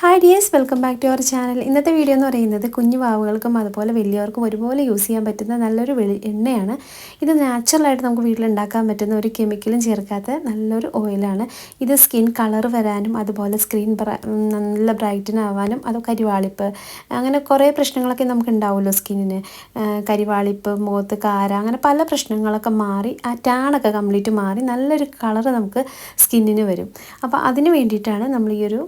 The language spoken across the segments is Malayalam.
Hi dears, welcome back to our channel. ഇന്നത്തെ വീഡിയോ എന്ന് പറയുന്നത് കുഞ്ഞു വാവുകൾക്കും അതുപോലെ വലിയവർക്കും ഒരുപോലെ യൂസ് ചെയ്യാൻ പറ്റുന്ന നല്ലൊരു എണ്ണയാണ്. ഇത് നാച്ചുറലായിട്ട് നമുക്ക് വീട്ടിലുണ്ടാക്കാൻ പറ്റുന്ന ഒരു കെമിക്കലും ചേർക്കാത്ത നല്ലൊരു ഓയിലാണ്. ഇത് സ്കിൻ കളർ വരാനും അതുപോലെ നല്ല ബ്രൈറ്റൻ ആവാനും അത് കരിവാളിപ്പ് അങ്ങനെ കുറേ പ്രശ്നങ്ങളൊക്കെ നമുക്ക് ഉണ്ടാവുമല്ലോ സ്കിന്നിന്. കരിവാളിപ്പ്, മുഖത്ത് കാര, അങ്ങനെ പല പ്രശ്നങ്ങളൊക്കെ മാറി ആ ടാണൊക്കെ കംപ്ലീറ്റ് മാറി നല്ലൊരു കളർ നമുക്ക് സ്കിന്നിന് വരും. അപ്പോൾ അതിന് വേണ്ടിയിട്ടാണ് നമ്മൾ ഈ ഒരു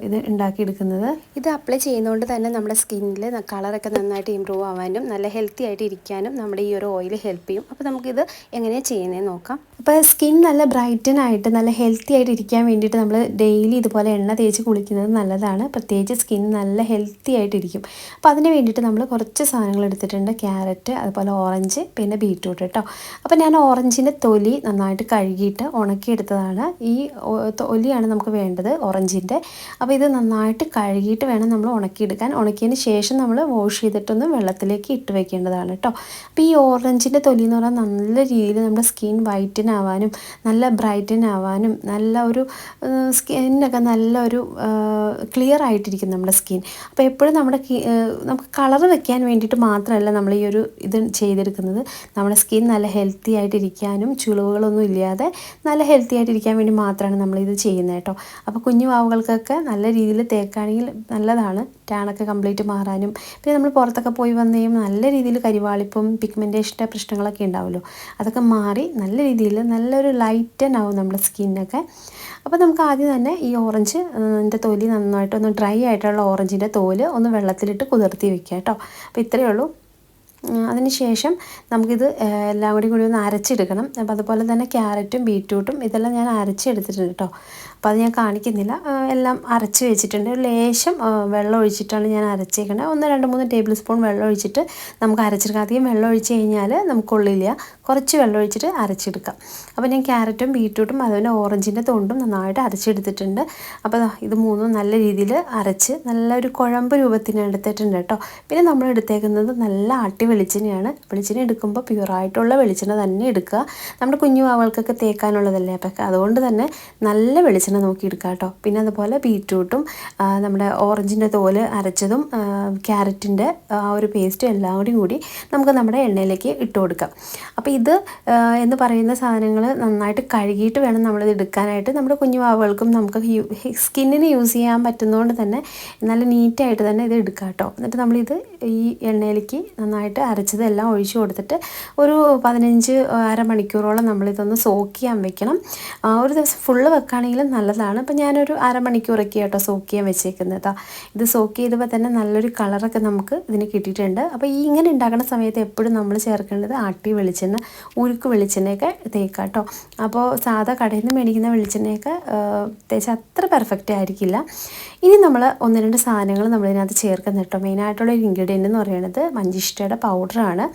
ഇത് എടുക്കുന്നത്. ഇത് അപ്ലൈ ചെയ്യുന്നതുകൊണ്ട് തന്നെ നമ്മുടെ സ്കിന്നിൽ കളറൊക്കെ നന്നായിട്ട് ഇമ്പ്രൂവ് ആവാനും നല്ല ഹെൽത്തി ആയിട്ട് ഇരിക്കാനും നമ്മുടെ ഈ ഒരു ഓയിൽ ഹെൽപ്പ് ചെയ്യും. അപ്പോൾ നമുക്കിത് എങ്ങനെയാണ് ചെയ്യുന്നതെന്ന് നോക്കാം. അപ്പോൾ സ്കിൻ നല്ല ബ്രൈറ്റൻ ആയിട്ട് നല്ല ഹെൽത്തി ആയിട്ട് ഇരിക്കാൻ വേണ്ടിയിട്ട് നമ്മൾ ഡെയിലി ഇതുപോലെ എണ്ണ തേച്ച് കുളിക്കുന്നത് നല്ലതാണ്. പ്രത്യേകിച്ച് സ്കിൻ നല്ല ഹെൽത്തി ആയിട്ടിരിക്കും. അപ്പോൾ അതിന് വേണ്ടിയിട്ട് നമ്മൾ കുറച്ച് സാധനങ്ങൾ എടുത്തിട്ടുണ്ട്. ക്യാരറ്റ്, അതുപോലെ ഓറഞ്ച്, പിന്നെ ബീറ്റ്റൂട്ട് കേട്ടോ. അപ്പോൾ ഞാൻ ഓറഞ്ചിൻ്റെ തൊലി നന്നായിട്ട് കഴുകിയിട്ട് ഉണക്കിയെടുത്തതാണ്. ഈ തൊലിയാണ് നമുക്ക് വേണ്ടത് ഓറഞ്ചിൻ്റെ. അപ്പോൾ ഇത് നന്നായിട്ട് കഴുകിയിട്ട് വേണം നമ്മൾ ഉണക്കിയെടുക്കാൻ. ഉണക്കിയതിന് ശേഷം നമ്മൾ വാഷ് ചെയ്തിട്ടൊന്ന് വെള്ളത്തിലേക്ക് ഇട്ട് വെക്കേണ്ടതാണ് കേട്ടോ. അപ്പോൾ ഈ ഓറഞ്ചിൻ്റെ തൊലി എന്ന് പറഞ്ഞാൽ നല്ല രീതിയിൽ നമ്മുടെ സ്കിൻ വൈറ്റൻ ആവാനും നല്ല ബ്രൈറ്റൻ ആവാനും നല്ല ഒരു സ്കിന്നൊക്കെ നല്ലൊരു ക്ലിയർ ആയിട്ടിരിക്കും നമ്മുടെ സ്കിൻ. അപ്പോൾ എപ്പോഴും നമുക്ക് കളർ വെക്കാൻ വേണ്ടിയിട്ട് മാത്രമല്ല നമ്മൾ ഈ ഒരു ഇത് ചെയ്തെടുക്കുന്നത്. നമ്മുടെ സ്കിൻ നല്ല ഹെൽത്തി ആയിട്ടിരിക്കാനും ചുളിവുകളൊന്നും ഇല്ലാതെ നല്ല ഹെൽത്തി ആയിട്ടിരിക്കാൻ വേണ്ടി മാത്രമാണ് നമ്മളിത് ചെയ്യുന്നത് കേട്ടോ. അപ്പോൾ കുഞ്ഞു വാവുകൾക്കൊക്കെ നല്ല രീതിയിൽ തേക്കുകയാണെങ്കിൽ നല്ലതാണ്. ടാണൊക്കെ കംപ്ലീറ്റ് മാറാനും പിന്നെ നമ്മൾ പുറത്തൊക്കെ പോയി വന്നു കഴിയുമ്പോൾ നല്ല രീതിയിൽ കരിവാളിപ്പും പിഗ്മെൻറ്റേഷൻ്റെ പ്രശ്നങ്ങളൊക്കെ ഉണ്ടാവുമല്ലോ, അതൊക്കെ മാറി നല്ല രീതിയിൽ നല്ലൊരു ലൈറ്റൻ ആവും നമ്മുടെ സ്കിന്നൊക്കെ. അപ്പോൾ നമുക്ക് ആദ്യം തന്നെ ഈ ഓറഞ്ചിൻ്റെ തൊലി നന്നായിട്ടൊന്ന് ഡ്രൈ ആയിട്ടുള്ള ഓറഞ്ചിൻ്റെ തോല് ഒന്ന് വെള്ളത്തിലിട്ട് കുതിർത്തി വെക്കുക കേട്ടോ. അപ്പോൾ ഇത്രയേ ഉള്ളൂ. അതിന് ശേഷം നമുക്കിത് എല്ലാം കൂടി ഒന്ന് അരച്ചെടുക്കണം. അപ്പോൾ അതുപോലെ തന്നെ ക്യാരറ്റും ബീറ്റ്റൂട്ടും ഇതെല്ലാം ഞാൻ അരച്ചെടുത്തിട്ടുണ്ട് കേട്ടോ. അപ്പോൾ അത് ഞാൻ കാണിക്കുന്നില്ല. എല്ലാം അരച്ച് വെച്ചിട്ടുണ്ട്. ഒരു ലേശം വെള്ളം ഒഴിച്ചിട്ടാണ് ഞാൻ അരച്ചേക്കുന്നത്. 1-2-3 ടേബിൾ സ്പൂൺ വെള്ളം ഒഴിച്ചിട്ട് നമുക്ക് അരച്ചെടുക്കാം. അധികം വെള്ളം ഒഴിച്ച് കഴിഞ്ഞാൽ നമുക്ക് കൊള്ളില്ല. കുറച്ച് വെള്ളം ഒഴിച്ചിട്ട് അരച്ചെടുക്കാം. അപ്പോൾ ഞാൻ ക്യാരറ്റും ബീറ്റ്റൂട്ടും അതുപോലെ ഓറഞ്ചിൻ്റെ തൊണ്ടും നന്നായിട്ട് അരച്ചെടുത്തിട്ടുണ്ട്. അപ്പോൾ ഇത് മൂന്നും നല്ല രീതിയിൽ അരച്ച് നല്ലൊരു കുഴമ്പ് രൂപത്തിന് എടുത്തിട്ടുണ്ട് കേട്ടോ. പിന്നെ നമ്മൾ എടുത്തേക്കുന്നത് നല്ല വെളിച്ചെണ്ണയാണ്. വെളിച്ചെണ്ണ എടുക്കുമ്പോൾ പ്യുവറായിട്ടുള്ള വെളിച്ചെണ്ണ തന്നെ എടുക്കുക. നമ്മുടെ കുഞ്ഞു വാവകൾക്കൊക്കെ തേക്കാനുള്ളതല്ലേ, അപ്പോൾ അതുകൊണ്ട് തന്നെ നല്ല വെളിച്ചെണ്ണ നോക്കി എടുക്കുക കേട്ടോ. പിന്നെ അതുപോലെ ബീറ്റ്റൂട്ടും നമ്മുടെ ഓറഞ്ചിൻ്റെ തോല് അരച്ചതും ക്യാരറ്റിൻ്റെ ഒരു പേസ്റ്റും എല്ലാം കൂടി നമുക്ക് നമ്മുടെ എണ്ണയിലേക്ക് ഇട്ട് കൊടുക്കാം. അപ്പോൾ ഇത് എന്ന് പറയുന്ന സാധനങ്ങൾ നന്നായിട്ട് കഴുകിയിട്ട് വേണം നമ്മളിത് എടുക്കാനായിട്ട്. നമ്മുടെ കുഞ്ഞു വാവകൾക്കും നമുക്ക് സ്കിന്നിന് യൂസ് ചെയ്യാൻ പറ്റുന്നതുകൊണ്ട് തന്നെ നല്ല നീറ്റായിട്ട് തന്നെ ഇത് എടുക്കാം കേട്ടോ. എന്നിട്ട് നമ്മളിത് ഈ എണ്ണയിലേക്ക് നന്നായിട്ട് അരച്ചതെല്ലാം ഒഴിച്ചു കൊടുത്തിട്ട് ഒരു 15-അരമണിക്കൂറോളം നമ്മളിതൊന്ന് സോക്ക് ചെയ്യാൻ വെക്കണം. ഒരു ദിവസം ഫുള്ള് വെക്കുകയാണെങ്കിലും നല്ലതാണ്. അപ്പോൾ ഞാനൊരു അരമണിക്കൂറൊക്കെ കേട്ടോ സോക്ക് ചെയ്യാൻ വെച്ചേക്കുന്നത്. ഇത് സോക്ക് ചെയ്തപ്പോൾ തന്നെ നല്ലൊരു കളറൊക്കെ നമുക്ക് ഇതിന് കിട്ടിയിട്ടുണ്ട്. അപ്പോൾ ഈ ഇങ്ങനെ ഉണ്ടാക്കുന്ന സമയത്ത് എപ്പോഴും നമ്മൾ ചേർക്കേണ്ടത് ആട്ടി വെളിച്ചെണ്ണ, ഉരുക്ക് വെളിച്ചെണ്ണയൊക്കെ തേക്കുക കേട്ടോ. അപ്പോൾ സാധാ കടയിൽ നിന്ന് മേടിക്കുന്ന വെളിച്ചെണ്ണയൊക്കെ തേച്ച് അത്ര പെർഫെക്റ്റ് ആയിരിക്കില്ല. ഇനി നമ്മൾ 1-2 സാധനങ്ങൾ നമ്മളിതിനകത്ത് ചേർക്കുന്ന കേട്ടോ. മെയിനായിട്ടുള്ള ഒരു ഇൻഗ്രീഡിയൻ്റ് എന്ന് പറയുന്നത് മഞ്ചിഷ്ടയുടെ പൗഡറാണ്.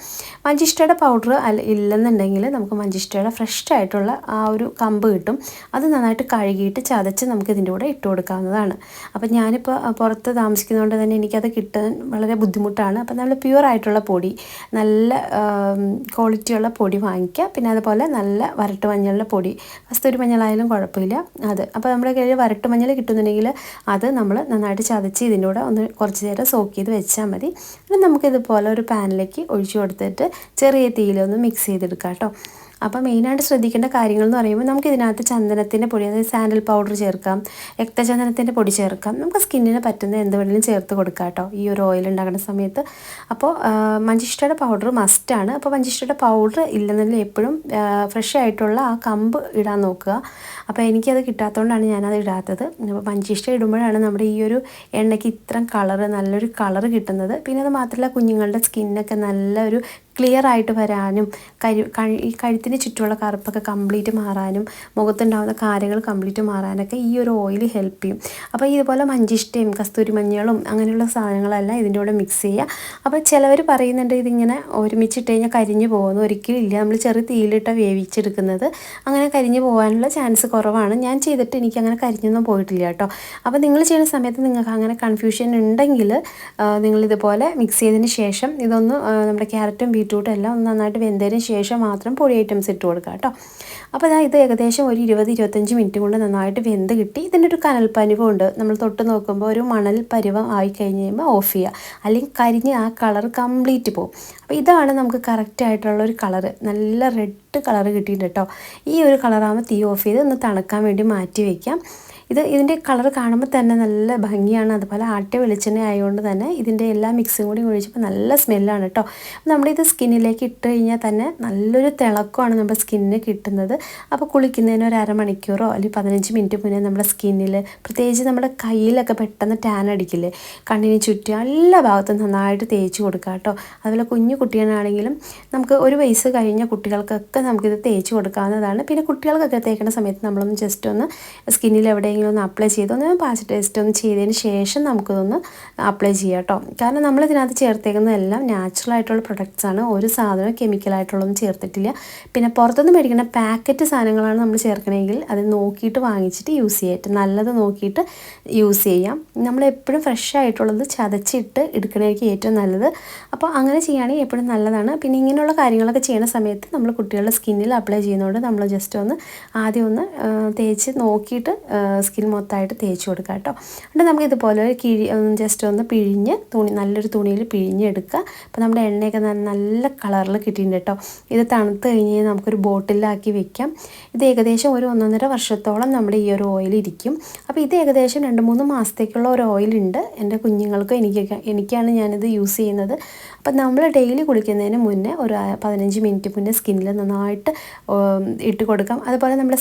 മഞ്ചിഷ്ടയുടെ പൗഡർ ഇല്ലെന്നുണ്ടെങ്കിൽ നമുക്ക് മഞ്ചിഷ്ടയുടെ ഫ്രഷ് ആയിട്ടുള്ള ആ ഒരു കമ്പ് കിട്ടും. അത് നന്നായിട്ട് കഴുകിയിട്ട് ചതച്ച് നമുക്ക് ഇതിൻ്റെ കൂടെ ഇട്ട് കൊടുക്കാവുന്നതാണ്. അപ്പം ഞാനിപ്പോൾ പുറത്ത് താമസിക്കുന്നതുകൊണ്ട് തന്നെ എനിക്കത് കിട്ടാൻ വളരെ ബുദ്ധിമുട്ടാണ്. അപ്പം നമ്മൾ പ്യുവർ ആയിട്ടുള്ള പൊടി, നല്ല ക്വാളിറ്റിയുള്ള പൊടി വാങ്ങിക്കുക. പിന്നെ അതുപോലെ നല്ല വരട്ട് മഞ്ഞളുടെ പൊടി, കസ്തൂരി മഞ്ഞളായാലും കുഴപ്പമില്ല അത്. അപ്പോൾ നമ്മുടെ കയ്യിൽ വരട്ട് മഞ്ഞൾ കിട്ടുന്നുണ്ടെങ്കിൽ അത് നമ്മൾ നന്നായിട്ട് ചതച്ച് ഇതിൻ്റെ കൂടെ ഒന്ന് കുറച്ച് നേരം സോക്ക് ചെയ്ത് വെച്ചാൽ മതി. എന്നിട്ട് നമുക്കിതുപോലെ ഒരു പാനിലേക്ക് ഒഴിച്ചു കൊടുത്തിട്ട് ചെറിയ തീയിലൊന്ന് മിക്സ് ചെയ്തെടുക്കാം കേട്ടോ. അപ്പോൾ മെയിനായിട്ട് ശ്രദ്ധിക്കേണ്ട കാര്യങ്ങൾ എന്ന് പറയുമ്പോൾ നമുക്ക് ഇതിനകത്ത് ചന്ദനത്തിൻ്റെ പൊടി, അതായത് സാൻഡൽ പൗഡർ ചേർക്കാം, രക്തചന്ദനത്തിൻ്റെ പൊടി ചേർക്കാം. നമുക്ക് സ്കിന്നിന് പറ്റുന്ന എന്ത് വേണമെങ്കിലും ചേർത്ത് കൊടുക്കാം കേട്ടോ ഈ ഒരു ഓയിൽ ഉണ്ടാക്കുന്ന സമയത്ത്. അപ്പോൾ മഞ്ചിഷ്ടയുടെ പൗഡർ മസ്റ്റാണ്. അപ്പോൾ മഞ്ചിഷ്ടയുടെ പൗഡർ ഇല്ലെന്നുണ്ടെങ്കിൽ എപ്പോഴും ഫ്രഷ് ആയിട്ടുള്ള ആ കമ്പ് ഇടാൻ നോക്കുക. അപ്പോൾ എനിക്കത് കിട്ടാത്തതുകൊണ്ടാണ് ഞാനത് ഇടാത്തത്. അപ്പോൾ മഞ്ചിഷ്ട ഇടുമ്പോഴാണ് നമ്മുടെ ഈ ഒരു എണ്ണയ്ക്ക് ഇത്രയും നല്ലൊരു കളറ് കിട്ടുന്നത്. പിന്നെ അത് മാത്രമല്ല കുഞ്ഞുങ്ങളുടെ സ്കിന്നൊക്കെ നല്ലൊരു ക്ലിയർ ആയിട്ട് വരാനും ഈ കഴുത്തിന് ചുറ്റുമുള്ള കറുപ്പൊക്കെ കംപ്ലീറ്റ് മാറാനും മുഖത്തുണ്ടാകുന്ന കാരകൾ കംപ്ലീറ്റ് മാറാനൊക്കെ ഈ ഒരു ഓയിൽ ഹെൽപ്പ് ചെയ്യും. അപ്പോൾ ഇതുപോലെ മഞ്ചിഷ്ടയും കസ്തൂരി മഞ്ഞളും അങ്ങനെയുള്ള സാധനങ്ങളെല്ലാം ഇതിൻ്റെ കൂടെ മിക്സ് ചെയ്യുക. അപ്പോൾ ചിലവർ പറയുന്നുണ്ട് ഇതിങ്ങനെ ഒരുമിച്ചിട്ട് കഴിഞ്ഞാൽ കരിഞ്ഞു പോകുന്നു. ഒരിക്കലും ഇല്ല. നമ്മൾ ചെറിയ തീയിലിട്ട് വേവിച്ചെടുക്കുന്നത് അങ്ങനെ കരിഞ്ഞു പോകാനുള്ള ചാൻസ് കുറവാണ്. ഞാൻ ചെയ്തിട്ട് എനിക്കങ്ങനെ കരിഞ്ഞൊന്നും പോയിട്ടില്ല കേട്ടോ. അപ്പോൾ നിങ്ങൾ ചെയ്യുന്ന സമയത്ത് നിങ്ങൾക്ക് അങ്ങനെ കൺഫ്യൂഷൻ ഉണ്ടെങ്കിൽ നിങ്ങളിതുപോലെ മിക്സ് ചെയ്തതിന് ശേഷം ഇതൊന്ന് നമ്മുടെ ക്യാരറ്റും ബീറ്റ്റൂട്ടും എല്ലാം ഒന്ന് നന്നായിട്ട് വെന്തതിന് ശേഷം മാത്രം പൊടി ഐറ്റംസ് ഇട്ട് കൊടുക്കുക കേട്ടോ. അപ്പോൾ ഇത് ഏകദേശം ഒരു 20-25 മിനിറ്റ് കൊണ്ട് നന്നായിട്ട് വെന്ത് കിട്ടി. ഇതിൻ്റെ ഒരു കനൽ പരുവമുണ്ട്. നമ്മൾ തൊട്ട് നോക്കുമ്പോൾ ഒരു മണൽ പരുവം ആയി കഴിഞ്ഞ് കഴിയുമ്പോൾ ഓഫ് ചെയ്യുക, അല്ലെങ്കിൽ കരിഞ്ഞ് ആ കളർ കംപ്ലീറ്റ് പോകും. അപ്പോൾ ഇതാണ് നമുക്ക് കറക്റ്റ് ആയിട്ടുള്ള ഒരു കളറ്. നല്ല റെഡ് കളർ കിട്ടിയിട്ടുണ്ട് കേട്ടോ. ഈ ഒരു കളറാകുമ്പോൾ തീ ഓഫ് ചെയ്ത് ഒന്ന് തണുക്കാൻ വേണ്ടി മാറ്റി വയ്ക്കാം. ഇതിൻ്റെ കളർ കാണുമ്പോൾ തന്നെ നല്ല ഭംഗിയാണ്. അതുപോലെ ആട്ടിയ വെളിച്ചെണ്ണ ആയതുകൊണ്ട് തന്നെ ഇതിൻ്റെ എല്ലാ മിക്സും കൂടി ഒഴിച്ചപ്പോൾ നല്ല സ്മെല്ലാണ് കേട്ടോ. നമ്മളിത് സ്കിന്നിലേക്ക് ഇട്ട് കഴിഞ്ഞാൽ തന്നെ നല്ലൊരു തിളക്കമാണ് നമ്മുടെ സ്കിന്നിന് കിട്ടുന്നത്. അപ്പോൾ കുളിക്കുന്നതിന് ഒരു അരമണിക്കൂറോ അല്ലെങ്കിൽ 15 മിനിറ്റ് മുന്നേ നമ്മുടെ സ്കിന്നിൽ, പ്രത്യേകിച്ച് നമ്മുടെ കയ്യിലൊക്കെ പെട്ടെന്ന് ടാൻ അടിക്കില്ലേ, കണ്ണിന് ചുറ്റും എല്ലാ ഭാഗത്തും നന്നായിട്ട് തേച്ച് കൊടുക്കുക കേട്ടോ. അതുപോലെ കുഞ്ഞു കുട്ടികളാണെങ്കിലും നമുക്ക് 1 വയസ്സ് കഴിഞ്ഞ കുട്ടികൾക്കൊക്കെ നമുക്കിത് തേച്ച് കൊടുക്കാവുന്നതാണ്. പിന്നെ കുട്ടികൾക്കൊക്കെ തേക്കുന്ന സമയത്ത് നമ്മളൊന്ന് ജസ്റ്റ് ഒന്ന് സ്കിന്നിൽ എവിടെയെങ്കിലും ഒന്ന് അപ്ലൈ ചെയ്ത് ഒന്ന് പാച്ച് ടെസ്റ്റ് ഒന്ന് ചെയ്തതിന് ശേഷം നമുക്കിതൊന്ന് അപ്ലൈ ചെയ്യാം കേട്ടോ. കാരണം നമ്മളിതിനകത്ത് ചേർത്തേക്കുന്നതെല്ലാം നാച്ചുറൽ ആയിട്ടുള്ള പ്രൊഡക്ട്സ് ആണ്. ഒരു സാധനം കെമിക്കലായിട്ടുള്ളതൊന്നും ചേർത്തിട്ടില്ല. പിന്നെ പുറത്തുനിന്ന് മേടിക്കുന്ന പാക്കറ്റ് സാധനങ്ങളാണ് നമ്മൾ ചേർക്കണമെങ്കിൽ അത് നോക്കിയിട്ട് വാങ്ങിച്ചിട്ട് യൂസ് ചെയ്യാം. നല്ലത് നോക്കിയിട്ട് യൂസ് ചെയ്യാം. നമ്മളെപ്പോഴും ഫ്രഷ് ആയിട്ടുള്ളത് ചതച്ചിട്ട് എടുക്കണമായിരിക്കും ഏറ്റവും നല്ലത്. അപ്പോൾ അങ്ങനെ ചെയ്യുകയാണെങ്കിൽ എപ്പോഴും നല്ലതാണ്. പിന്നെ ഇങ്ങനെയുള്ള കാര്യങ്ങളൊക്കെ ചെയ്യുന്ന സമയത്ത് നമ്മൾ കുട്ടികളുടെ സ്കിന്നിൽ അപ്ലൈ ചെയ്യുന്നതുകൊണ്ട് നമ്മൾ ജസ്റ്റ് ഒന്ന് ആദ്യം ഒന്ന് തേച്ച് നോക്കിയിട്ട് സ്കിൻ മൊത്തമായിട്ട് തേച്ച് കൊടുക്കുക കേട്ടോ. എന്നിട്ട് നമുക്ക് ഇതുപോലെ ജസ്റ്റ് ഒന്ന് പിഴിഞ്ഞ് നല്ലൊരു തുണിയിൽ പിഴിഞ്ഞെടുക്കുക. അപ്പോൾ നമ്മുടെ എണ്ണയൊക്കെ നല്ല കളറിൽ കിട്ടിയിട്ടുണ്ട് കേട്ടോ. ഇത് തണുത്ത് കഴിഞ്ഞ് നമുക്കൊരു ബോട്ടിലാക്കി വെക്കാം. ഇത് ഏകദേശം ഒരു 1.5 വർഷത്തോളം നമ്മുടെ ഈ ഒരു ഓയിൽ ഇരിക്കും. അപ്പോൾ ഇത് ഏകദേശം 2-3 മാസത്തേക്കുള്ള ഒരു ഓയിലുണ്ട്. എൻ്റെ കുഞ്ഞുങ്ങൾക്കും എനിക്കാണ് ഞാനിത് യൂസ് ചെയ്യുന്നത്. അപ്പം നമ്മൾ ഡെയിലി കുളിക്കുന്നതിന് മുന്നേ ഒരു 15 മിനിറ്റ് മുന്നേ സ്കിന്നിൽ നന്നായിട്ട് ഇട്ട് കൊടുക്കാം. അതുപോലെ നമ്മുടെ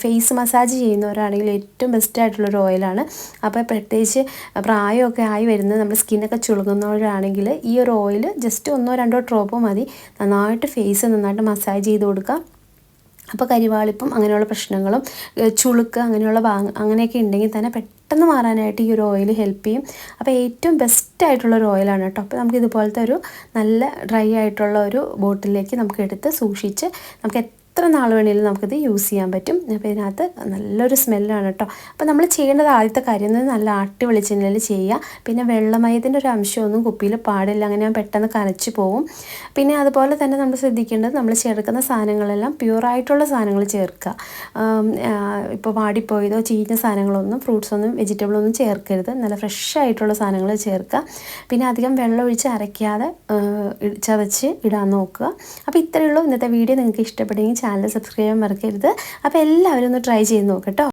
ഫേസ് മസാജ് ചെയ്യുന്നവരാണെങ്കിൽ ഏറ്റവും ബെസ്റ്റ് ആയിട്ടുള്ളൊരു ഓയിലാണ്. അപ്പോൾ പ്രത്യേകിച്ച് പ്രായമൊക്കെ ആയി വരുന്ന നമ്മുടെ സ്കിന്നൊക്കെ ചുളുങ്ങുന്നവരാണെങ്കിൽ ഈ ഒരു ഓയിൽ ജസ്റ്റ് 1-2 ഡ്രോപ്പ് മതി. നന്നായിട്ട് ഫേസ് നന്നായിട്ട് മസാജ് ചെയ്ത് കൊടുക്കാം. അപ്പോൾ കരിവാളിപ്പം അങ്ങനെയുള്ള പ്രശ്നങ്ങളും ചുളുക്ക് അങ്ങനെയൊക്കെ ഉണ്ടെങ്കിൽ തന്നെ പെട്ടെന്ന് മാറാനായിട്ട് ഈ ഒരു ഓയിൽ ഹെൽപ്പ് ചെയ്യും. അപ്പോൾ ഏറ്റവും ബെസ്റ്റായിട്ടുള്ളൊരു ഓയിലാണ് കേട്ടോ. അപ്പോൾ നമുക്ക് ഇതുപോലത്തെ ഒരു നല്ല ഡ്രൈ ആയിട്ടുള്ള ഒരു ബോട്ടിലേക്ക് നമുക്ക് എടുത്ത് സൂക്ഷിച്ച് നമുക്ക് എത്ര നാൾ വേണമെങ്കിലും നമുക്കിത് യൂസ് ചെയ്യാൻ പറ്റും. അപ്പോൾ ഇതിനകത്ത് നല്ലൊരു സ്മെല്ലാണ് കേട്ടോ. അപ്പോൾ നമ്മൾ ചെയ്യേണ്ടത് ആദ്യത്തെ കാര്യം നല്ല ആട്ടി വെളിച്ചെണ്ണയിൽ ചെയ്യുക. പിന്നെ വെള്ളമയത്തിൻ്റെ ഒരു അംശമൊന്നും കുപ്പിയിൽ പാടില്ല, അങ്ങനെ പെട്ടെന്ന് കനച്ച് പോകും. പിന്നെ അതുപോലെ തന്നെ നമ്മൾ ശ്രദ്ധിക്കേണ്ടത് നമ്മൾ ചേർക്കുന്ന സാധനങ്ങളെല്ലാം പ്യുവറായിട്ടുള്ള സാധനങ്ങൾ ചേർക്കുക. ഇപ്പോൾ വാടിപ്പോയതോ ചീഞ്ഞ സാധനങ്ങളൊന്നും, ഫ്രൂട്ട്സൊന്നും, വെജിറ്റബിളൊന്നും ചേർക്കരുത്. നല്ല ഫ്രഷ് ആയിട്ടുള്ള സാധനങ്ങൾ ചേർക്കുക. പിന്നെ അധികം വെള്ളം ഒഴിച്ച് അരയ്ക്കാതെ ചതച്ച് ഇടാൻ നോക്കുക. അപ്പോൾ ഇത്രയേ ഉള്ളൂ ഇന്നത്തെ വീഡിയോ. നിങ്ങൾക്ക് ഇഷ്ടപ്പെടുമെങ്കിൽ ചാനൽ സബ്സ്ക്രൈബ് ചെയ്യാൻ മറക്കരുത്. അപ്പോൾ എല്ലാവരും ഒന്ന് ട്രൈ ചെയ്ത് നോക്കട്ടോ.